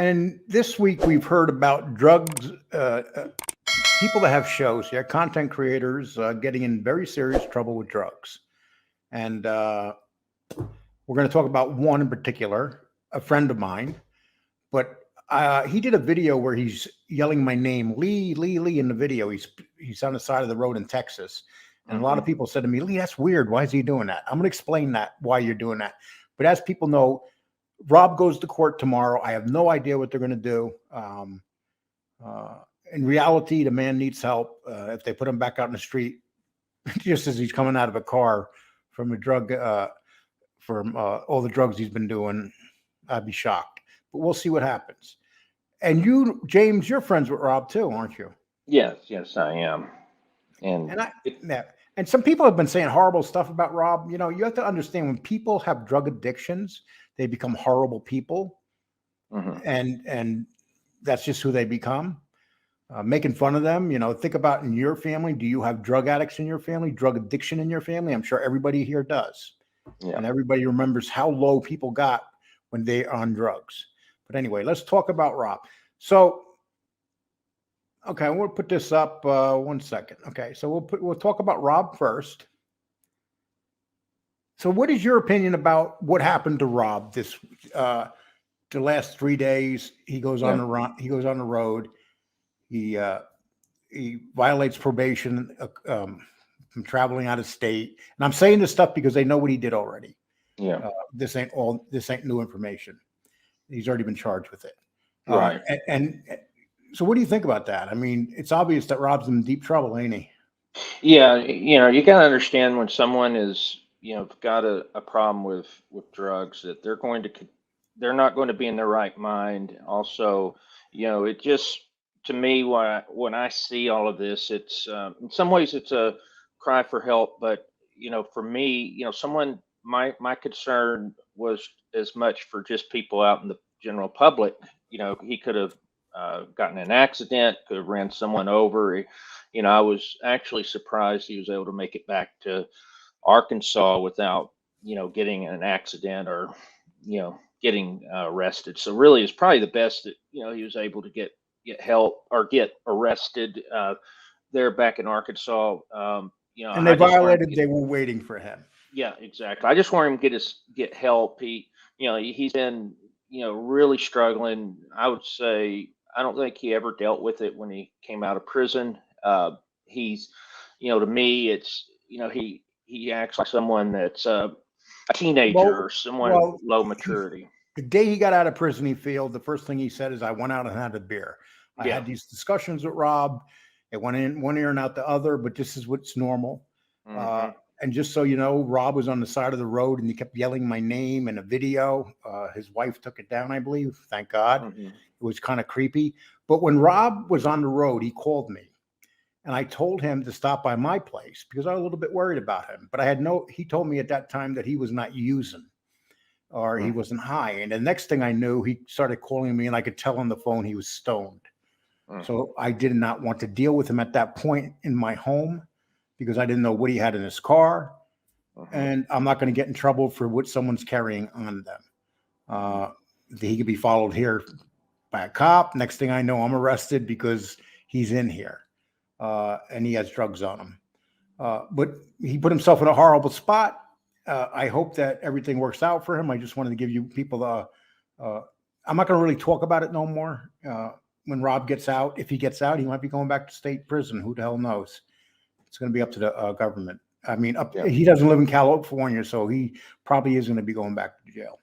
And this week we've heard about drugs, people that have shows, content creators getting in very serious trouble with drugs. And we're going to talk about one in particular, a friend of mine. But he did a video where he's yelling my name, Lee, Lee, Lee, in the video. He's on the side of the road in Texas. And a lot of people said to me, Lee, that's weird. Why is he doing that? I'm going to explain that, why you're doing that. But as people know, Rob goes to court tomorrow. I have no idea what they're going to do. In reality, the man needs help. If they put him back out in the street, just as he's coming out of a car from a drug, from all the drugs he's been doing, I'd be shocked. But we'll see what happens. And you, James, you're friends with Rob too, aren't you? Yes, I am. And some people have been saying horrible stuff about Rob. You know, you have to understand, when people have drug addictions, they become horrible people. And that's just who they become. Making fun of them, think about in your family. Do you have drug addicts in your family, drug addiction in your family? I'm sure everybody here does. Yeah. And everybody remembers how low people got when they're on drugs. But anyway, let's talk about Rob. So, okay, we'll put this up 1 second. Okay, so we'll talk about Rob first. So what is your opinion about what happened to Rob this the last 3 days? He goes on the run, he goes on the road. He violates probation from traveling out of state. And I'm saying this stuff because they know what he did already. Yeah. This ain't new information. He's already been charged with it. Right. And so what do you think about that? I mean, it's obvious that Rob's in deep trouble, ain't he? Yeah, you got to understand, when someone is, got a problem with drugs, that they're not going to be in their right mind. Also, it just, to me, when I see all of this, it's in some ways it's a cry for help. But for me, my concern was as much for just people out in the general public. He could have gotten an accident, could have ran someone over. I was actually surprised he was able to make it back to Arkansas without, getting an accident or, getting arrested. So really, it's probably the best that, he was able to get help or get arrested there back in Arkansas. And they violated, they were waiting for him. Yeah, exactly. I just want him to get help. He's been, really struggling. I would say, I don't think he ever dealt with it when he came out of prison. He's, to me, it's, he acts like someone that's a teenager or someone low maturity. The day he got out of prison, the first thing he said is, I went out and had a beer. I had these discussions with Rob. It went in one ear and out the other, but this is what's normal. And just so you know, Rob was on the side of the road and he kept yelling my name in a video. His wife took it down, I believe. Thank God. It was kind of creepy. But when Rob was on the road, he called me and I told him to stop by my place because I was a little bit worried about him. But he told me at that time that he was not using or he wasn't high. And the next thing I knew, he started calling me and I could tell on the phone he was stoned. So I did not want to deal with him at that point in my home, because I didn't know what he had in his car, and I'm not going to get in trouble for what someone's carrying on them. He could be followed here by a cop. Next thing I know, I'm arrested because he's in here and he has drugs on him. But he put himself in a horrible spot. I hope that everything works out for him. I just wanted to give you people I'm not going to really talk about it no more. When Rob gets out, if he gets out, he might be going back to state prison. Who the hell knows? It's going to be up to the government. I mean, he doesn't live in California, so he probably is going to be going back to jail.